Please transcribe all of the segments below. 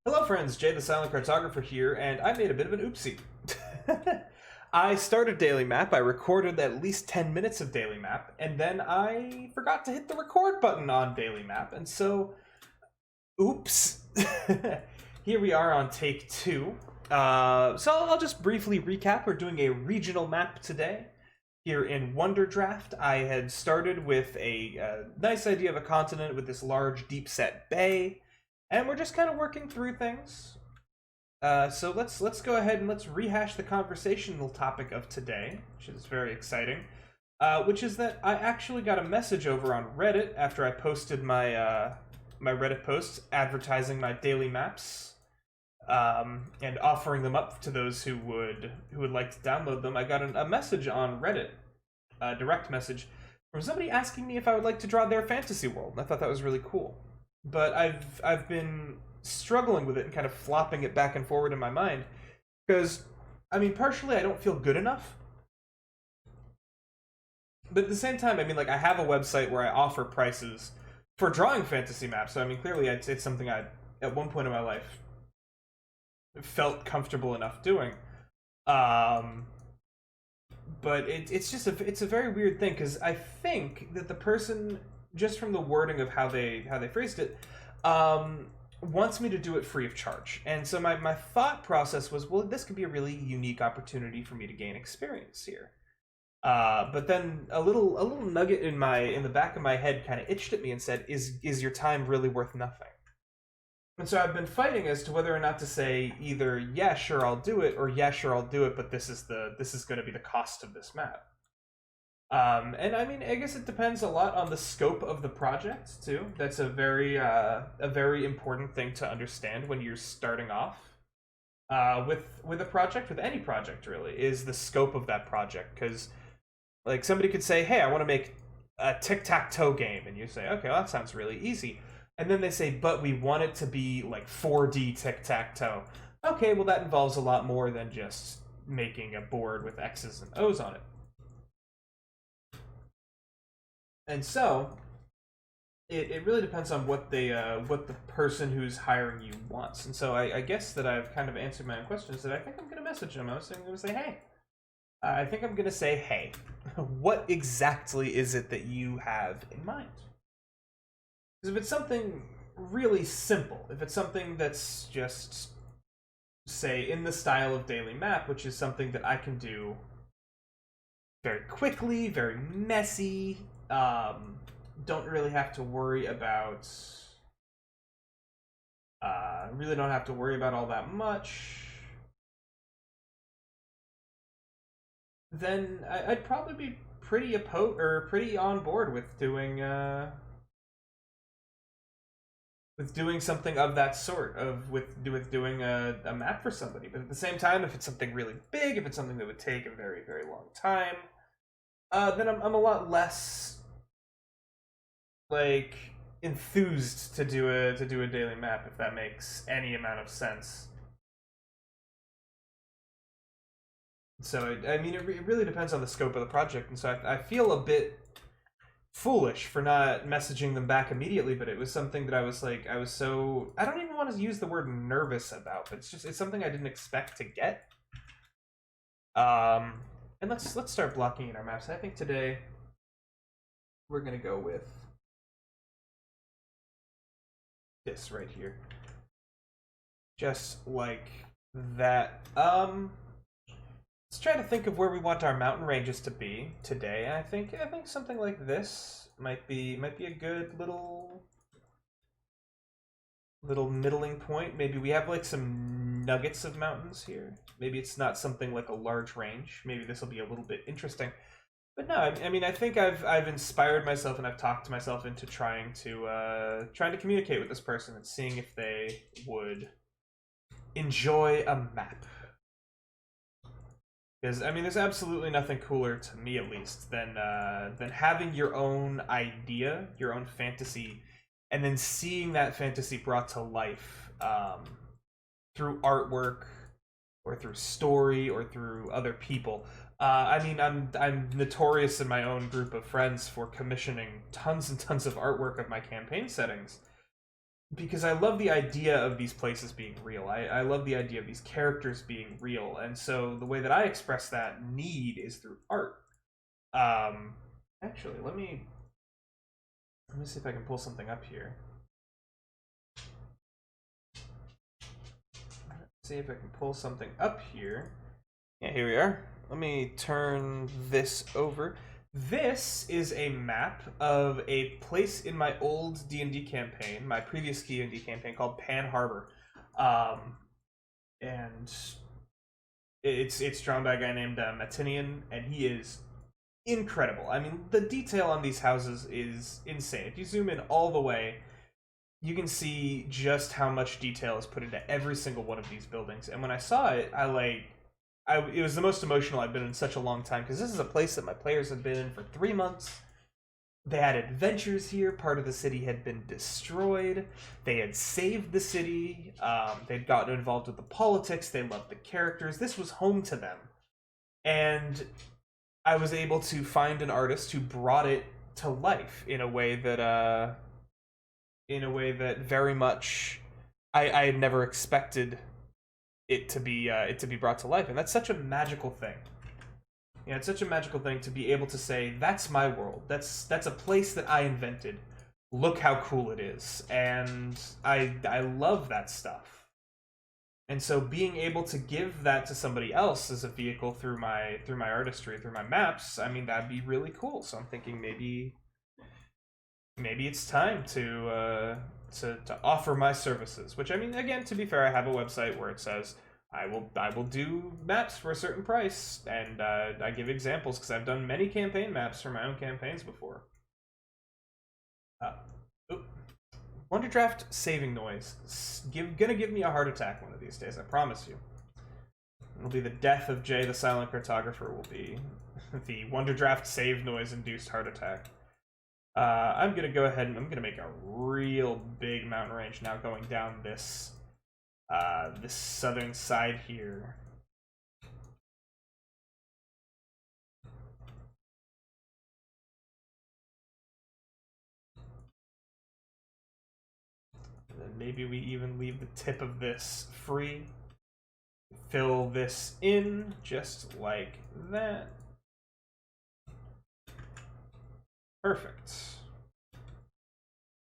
Hello friends, Jay the Silent Cartographer here, and I made a bit of an oopsie. I started Daily Map, I recorded at least 10 minutes of Daily Map, and then I forgot to hit the record button on Daily Map, and so, oops. Here we are on take 2. So I'll just briefly recap. We're doing a regional map today. Here in Wonder Draft, I had started with a nice idea of a continent with this large deep-set bay. And we're just kind of working through things. So let's go ahead and let's rehash the conversational topic of today, which is very exciting. Which is that I actually got a message over on Reddit after I posted my my Reddit posts advertising my daily maps and offering them up to those who would like to download them. I got a message on Reddit, a direct message from somebody asking me if I would like to draw their fantasy world. And I thought that was really cool. But I've been struggling with it and kind of flopping it back and forward in my mind because, I mean, partially I don't feel good enough, but at the same time, I mean, like, I have a website where I offer prices for drawing fantasy maps. So I mean, clearly it's something I at one point in my life felt comfortable enough doing. But it's a very weird thing because I think that the person, just from the wording of how they phrased it, wants me to do it free of charge. And so my thought process was, well, this could be a really unique opportunity for me to gain experience here. But then a little nugget in the back of my head kind of itched at me and said, is your time really worth nothing? And so I've been fighting as to whether or not to say either, yeah, sure, I'll do it, or yeah, sure, I'll do it, but this is going to be the cost of this map. And I mean, I guess it depends a lot on the scope of the project too. That's a very important thing to understand when you're starting off with a project, with any project really, is the scope of that project. Because like somebody could say, hey, I want to make a tic-tac-toe game, and you say, okay, well, that sounds really easy. And then they say, but we want it to be like 4D tic-tac-toe. Okay, well, that involves a lot more than just making a board with X's and O's on it. And so, it really depends on what the person who's hiring you wants. And so I guess that I've kind of answered my own questions. That I think I'm going to message them. I was going to say, hey. I think I'm going to say, hey. What exactly is it that you have in mind? Because if it's something really simple, if it's something that's just, say, in the style of Daily Map, which is something that I can do very quickly, very messy, don't really have to worry about really don't have to worry about all that much, then I'd probably be pretty pretty on board with doing something of that sort, with doing a map for somebody. But at the same time, if it's something really big, if it's something that would take a very, very long time, then I'm a lot less like enthused to do a daily map, if that makes any amount of sense. So I mean, it really depends on the scope of the project, and so I feel a bit foolish for not messaging them back immediately. But it was something that I don't even want to use the word nervous about, but it's something I didn't expect to get. And let's start blocking in our maps. I think today we're gonna go with this right here, just like that. Let's try to think of where we want our mountain ranges to be today. I think something like this might be a good little middling point. Maybe we have like some nuggets of mountains here. Maybe it's not something like a large range. Maybe this will be a little bit interesting. But no, I mean, I think I've inspired myself and I've talked myself into trying to communicate with this person and seeing if they would enjoy a map. Because I mean, there's absolutely nothing cooler, to me at least, than having your own idea, your own fantasy, and then seeing that fantasy brought to life through artwork, or through story, or through other people. I mean, I'm notorious in my own group of friends for commissioning tons and tons of artwork of my campaign settings, because I love the idea of these places being real. I love the idea of these characters being real, and so the way that I express that need is through art. Um, Actually, let me see if I can pull something up here. Let's see if I can pull something up here. Yeah, here we are. Let me turn this over. This is a map of a place in my old D&D campaign, my previous D&D campaign called Pan Harbor. And it's drawn by a guy named Matinian, and he is incredible. I mean, the detail on these houses is insane. If you zoom in all the way, you can see just how much detail is put into every single one of these buildings. And when I saw it, it was the most emotional I've been in such a long time, because this is a place that my players had been in for 3 months. They had adventures here. Part of the city had been destroyed. They had saved the city. They'd gotten involved with the politics. They loved the characters. This was home to them. And I was able to find an artist who brought it to life in a way that very much I had never expected it to be brought to life. And that's such a magical thing. Yeah, it's such a magical thing to be able to say, that's my world. That's a place that I invented. Look how cool it is. And I love that stuff. And so being able to give that to somebody else as a vehicle through my artistry, through my maps, I mean, that'd be really cool. So I'm thinking maybe it's time to offer my services. Which, I mean, again, to be fair, I have a website where it says I will do maps for a certain price, and I give examples because I've done many campaign maps for my own campaigns before. Wonder Draft saving noise. Gonna give me a heart attack one of these days, I promise you. It'll be the death of Jay the Silent Cartographer will be the Wonder Draft save noise induced heart attack. I'm gonna go ahead and I'm gonna make a real big mountain range now going down this southern side here. And then maybe we even leave the tip of this free. Fill this in just like that. Perfect.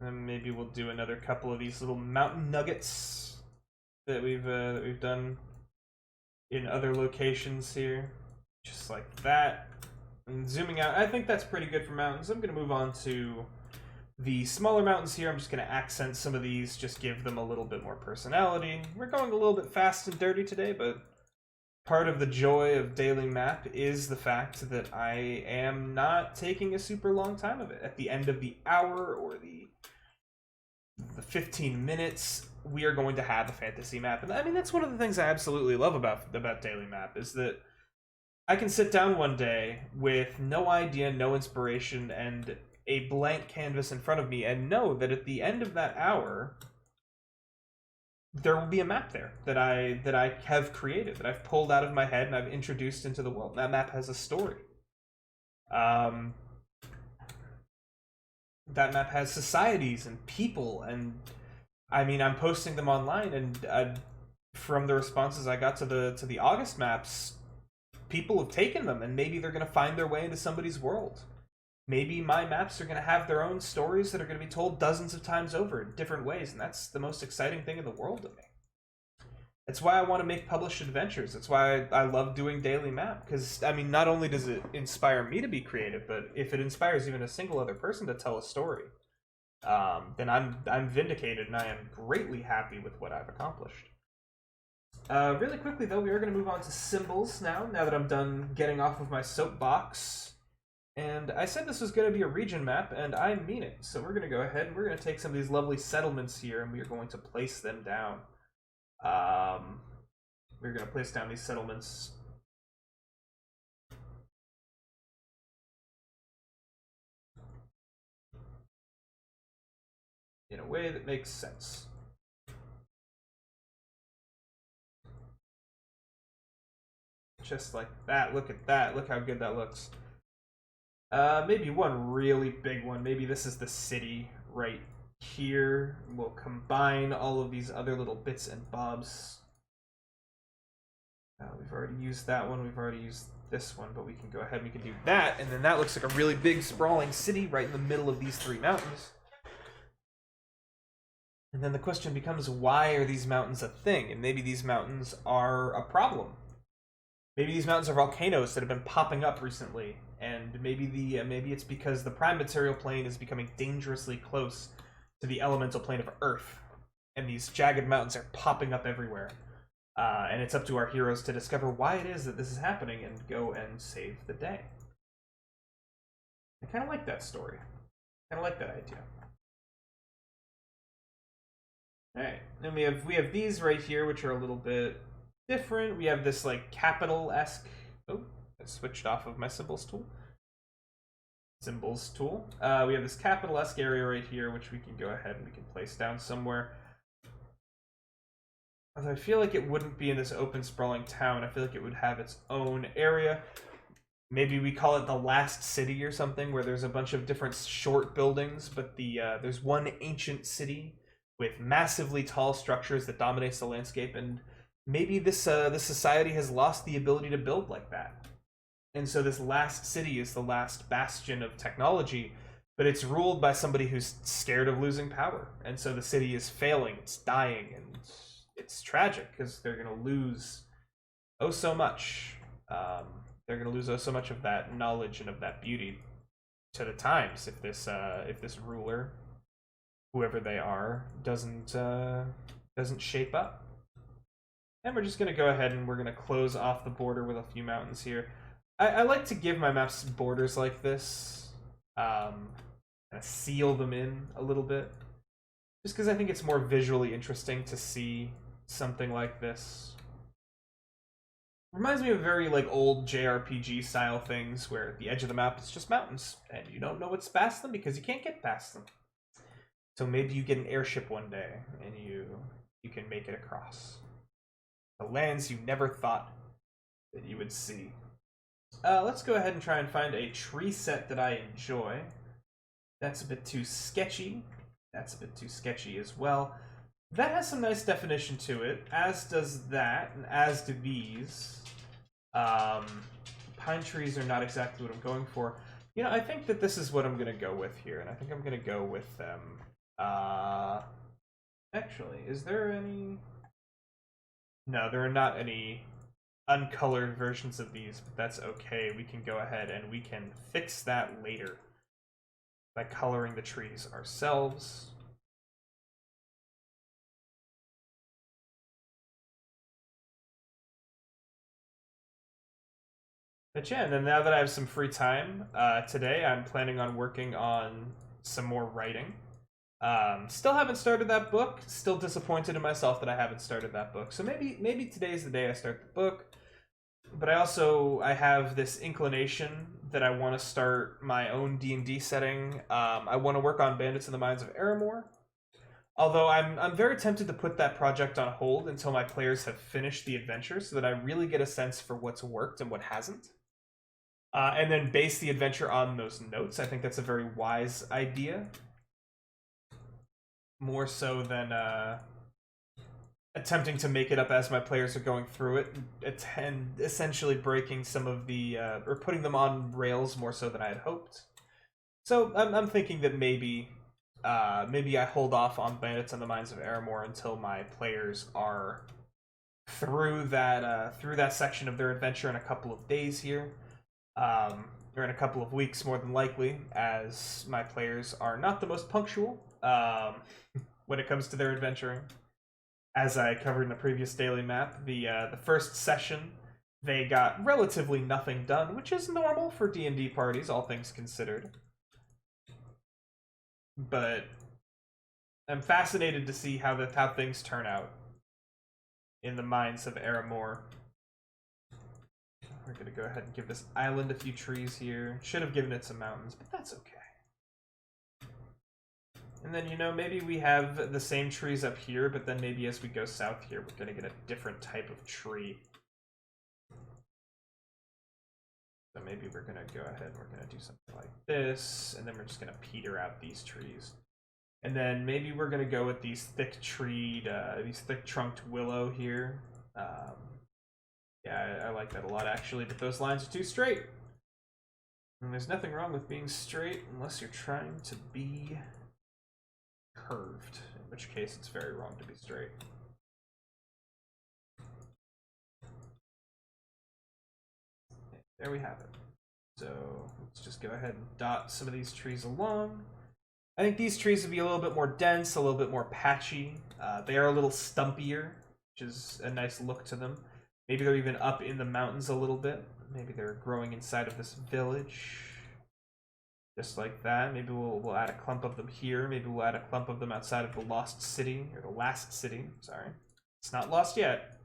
And then maybe we'll do another couple of these little mountain nuggets that we've done in other locations here, just like that. And zooming out, I think that's pretty good for mountains. I'm going to move on to the smaller mountains here. I'm just going to accent some of these, just give them a little bit more personality. We're going a little bit fast and dirty today, but part of the joy of daily map is the fact that I am not taking a super long time of it. At the end of the hour or the 15 minutes, we are going to have a fantasy map. And I mean, that's one of the things I absolutely love about daily map, is that I can sit down one day with no idea, no inspiration, and a blank canvas in front of me, and know that at the end of that hour, there will be a map there that I have created, that I've pulled out of my head and I've introduced into the world. That map has a story. That map has societies and people, and I mean, I'm posting them online, and from the responses I got to the August maps, people have taken them, and maybe they're going to find their way into somebody's world. Maybe my maps are going to have their own stories that are going to be told dozens of times over in different ways, and that's the most exciting thing in the world to me. That's why I want to make published adventures. That's why I love doing daily map, because, I mean, not only does it inspire me to be creative, but if it inspires even a single other person to tell a story, then I'm vindicated, and I am greatly happy with what I've accomplished. Really quickly, though, we are going to move on to symbols now that I'm done getting off of my soapbox. And I said this was going to be a region map, and I mean it. So we're going to go ahead and we're going to take some of these lovely settlements here, and we are going to place them down. We're going to place down these settlements in a way that makes sense. Just like that. Look at that. Look how good that looks. Maybe one really big one. Maybe this is the city right here. We'll combine all of these other little bits and bobs. We've already used that one. We've already used this one, but we can go ahead and we can do that, and then that looks like a really big sprawling city right in the middle of these three mountains. And then the question becomes, why are these mountains a thing? And maybe these mountains are a problem. Maybe these mountains are volcanoes that have been popping up recently, and maybe it's because the prime material plane is becoming dangerously close to the elemental plane of Earth, and these jagged mountains are popping up everywhere. And it's up to our heroes to discover why it is that this is happening and go and save the day. I kind of like that story. I kind of like that idea. Alright, then we have these right here, which are a little bit different. We have this like capital-esque... Oh, I switched off of my symbols tool. We have this capital-esque area right here, which we can go ahead and we can place down somewhere. Although I feel like it wouldn't be in this open, sprawling town. I feel like it would have its own area. Maybe we call it the last city or something, where there's a bunch of different short buildings, but there's one ancient city with massively tall structures that dominates the landscape, and maybe this society has lost the ability to build like that. And so this last city is the last bastion of technology, but it's ruled by somebody who's scared of losing power. And so the city is failing, it's dying, and it's tragic because they're going to lose oh so much. They're going to lose oh so much of that knowledge and of that beauty to the times if this ruler, whoever they are, doesn't shape up. And we're just going to go ahead and we're going to close off the border with a few mountains here. I like to give my maps borders like this, kind of seal them in a little bit, just because I think it's more visually interesting to see something like this. Reminds me of very like old JRPG style things where the edge of the map is just mountains and you don't know what's past them because you can't get past them. So maybe you get an airship one day and you can make it across the lands you never thought that you would see. Let's go ahead and try and find a tree set that I enjoy. That's a bit too sketchy. That's a bit too sketchy as well. That has some nice definition to it, as does that, and as do these. Pine trees are not exactly what I'm going for. You know, I think that this is what I'm going to go with here, and I think I'm going to go with them. Actually, is there any... No, there are not any uncolored versions of these, but that's okay. We can go ahead and we can fix that later by coloring the trees ourselves. But yeah, and then now that I have some free time today, I'm planning on working on some more writing. Still haven't started that book. Still disappointed in myself that I haven't started that book. So maybe today's the day I start the book. But I have this inclination that I want to start my own D&D setting. I want to work on Bandits in the Mines of Aramor. Although I'm very tempted to put that project on hold until my players have finished the adventure so that I really get a sense for what's worked and what hasn't. And then base the adventure on those notes. I think that's a very wise idea. More so than attempting to make it up as my players are going through it, and essentially breaking some of the, or putting them on rails more so than I had hoped. So I'm thinking that maybe I hold off on Bandits in the Mines of Aramor until my players are through that section of their adventure in a couple of days here. Or in a couple of weeks, more than likely, as my players are not the most punctual when it comes to their adventuring. As I covered in the previous daily map, the first session, they got relatively nothing done, which is normal for D&D parties, all things considered. But I'm fascinated to see how things turn out in the Mines of Aramor. We're going to go ahead and give this island a few trees here. Should have given it some mountains, but that's okay. And then, you know, maybe we have the same trees up here, but then maybe as we go south here, we're going to get a different type of tree. So maybe we're going to go ahead and we're going to do something like this, and then we're just going to peter out these trees. And then maybe we're gonna go with these these thick-trunked willow here. Yeah, I like that a lot actually, but those lines are too straight. And there's nothing wrong with being straight unless you're trying to be curved, in which case it's very wrong to be straight. There we have it. So let's just go ahead and dot some of these trees along. I think these trees would be a little bit more dense, a little bit more patchy. They are a little stumpier, which is a nice look to them. Maybe they're even up in the mountains a little bit. Maybe they're growing inside of this village. Just like that. Maybe we'll add a clump of them here. Maybe we'll add a clump of them outside of the lost city, or the last city, sorry. It's not lost yet.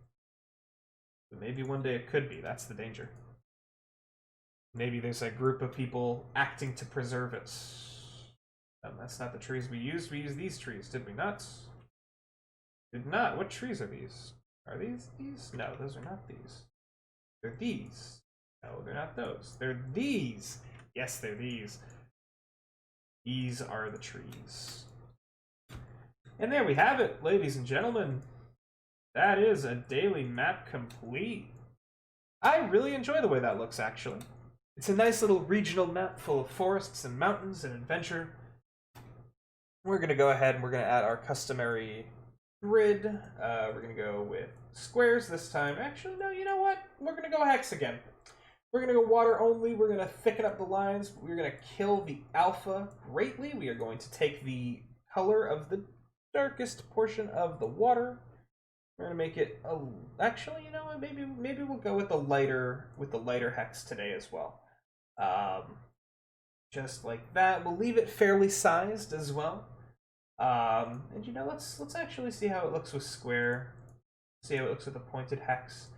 But maybe one day it could be. That's the danger. Maybe there's a group of people acting to preserve it. That's not the trees we used. We used these trees, did we not? Did not. What trees are these? Are these these? No, those are not these. They're these. No, they're not those. They're these. Yes, they're these. These are the trees. And there we have it, ladies and gentlemen. That is a daily map complete. I really enjoy the way that looks, actually. It's a nice little regional map full of forests and mountains and adventure. We're going to go ahead and we're going to add our customary grid. We're going to go with squares this time. Actually, no, you know what? We're going to go hex again. We're going to go water only. We're going to thicken up the lines. We're going to kill the alpha greatly. We are going to take the color of the darkest portion of the water. We're going to make it actually, you know what? Maybe we'll go with the lighter hex today as well. Just like that. We'll leave it fairly sized as well. And you know, let's actually see how it looks with square. See how it looks with a pointed hex.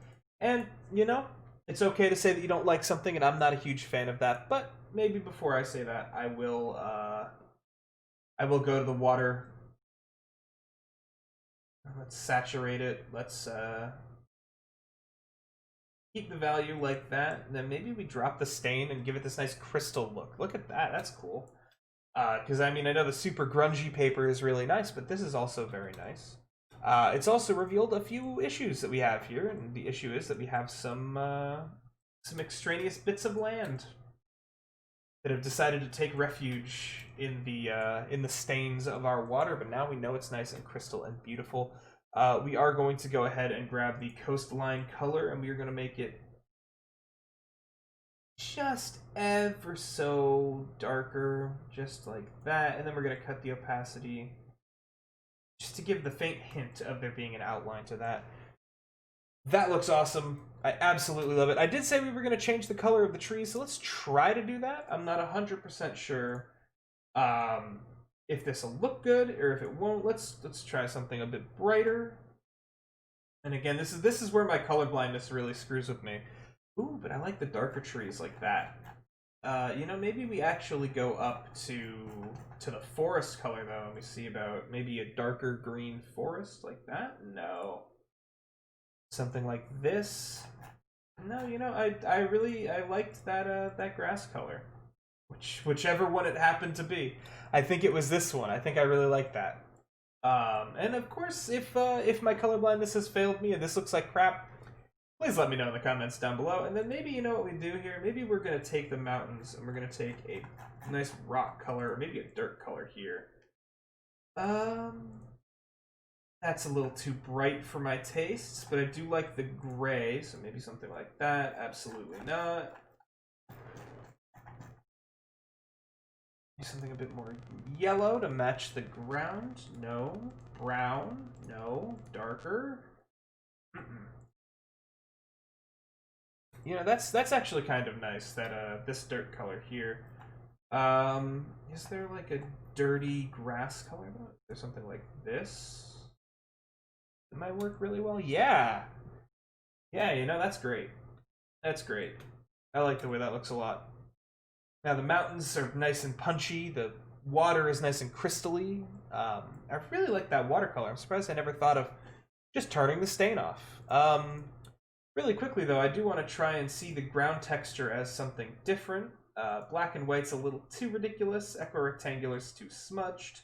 And you know, it's okay to say that you don't like something, and I'm not a huge fan of that. But maybe before I say that, I will go to the water. Let's saturate it. Let's keep the value like that. And then maybe we drop the stain and give it this nice crystal look. Look at that. That's cool. Because, I mean, I know the super grungy paper is really nice, but this is also very nice. It's also revealed a few issues that we have here, and the issue is that we have some extraneous bits of land that have decided to take refuge in the stains of our water, but now we know it's nice and crystal and beautiful. We are going to go ahead and grab the coastline color, and we are going to make it just ever so darker, just like that, and then we're going to cut the opacity just to give the faint hint of there being an outline to that. That looks awesome. I absolutely love it. I did say we were going to change the color of the trees, so let's try to do that. I'm not 100% sure if this will look good or if it won't. Let's try something a bit brighter. And again, this is where my color blindness really screws with me. Ooh, but I like the darker trees like that. You know, maybe we actually go up to the forest color though, and we see about maybe a darker green forest like that. No. Something like this. No, you know, I liked that grass color, whichever one it happened to be. I think it was this one. I think I really like that. And of course, if my color blindness has failed me and this looks like crap, please let me know in the comments down below. And then maybe you know what we do here. Maybe we're gonna take the mountains and we're gonna take a nice rock color, or maybe a dirt color here. That's a little too bright for my tastes, but I do like the gray, so maybe something like that. Absolutely not. Something a bit more yellow to match the ground. No. Brown. No. Darker. You know, that's actually kind of nice, that this dirt color here. Is there like a dirty grass color though? Is there something like this? That might work really well. Yeah. Yeah, you know, that's great. That's great. I like the way that looks a lot. Now the mountains are nice and punchy. The water is nice and crystally. I really like that watercolor. I'm surprised I never thought of just turning the stain off. Really quickly though, I do want to try and see the ground texture as something different. Black and white's a little too ridiculous. Equirectangular's too smudged.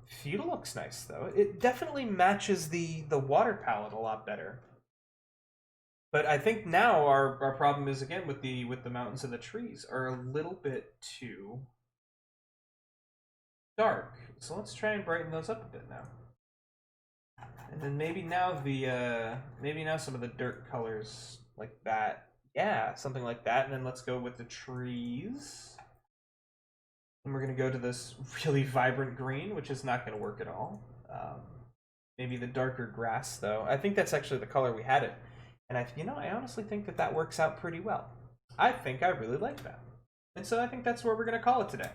Feudal looks nice though. It definitely matches the water palette a lot better. But I think now our problem is again with the mountains and the trees are a little bit too dark. So let's try and brighten those up a bit now. And then maybe now maybe now some of the dirt colors like that. Yeah, something like that. And then let's go with the trees. And we're gonna go to this really vibrant green, which is not gonna work at all. Maybe the darker grass though. I think that's actually the color we had it. And I honestly think that that works out pretty well. I think I really like that. And so I think that's where we're gonna call it today.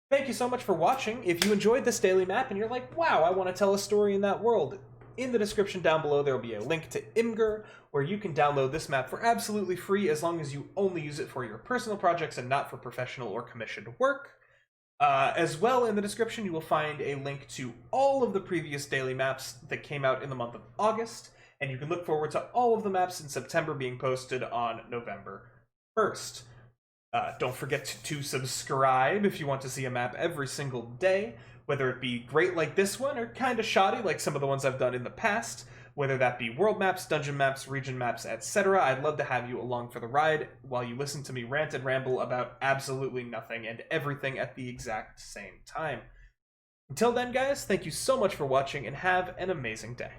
Thank you so much for watching. If you enjoyed this daily map and you're like, wow, I want to tell a story in that world, in the description down below there will be a link to Imgur, where you can download this map for absolutely free as long as you only use it for your personal projects and not for professional or commissioned work. As well, in the description you will find a link to all of the previous daily maps that came out in the month of August, and you can look forward to all of the maps in September being posted on November 1st. Don't forget to subscribe if you want to see a map every single day, whether it be great like this one or kind of shoddy like some of the ones I've done in the past, whether that be world maps, dungeon maps, region maps, etc. I'd love to have you along for the ride while you listen to me rant and ramble about absolutely nothing and everything at the exact same time. Until then, guys, thank you so much for watching and have an amazing day.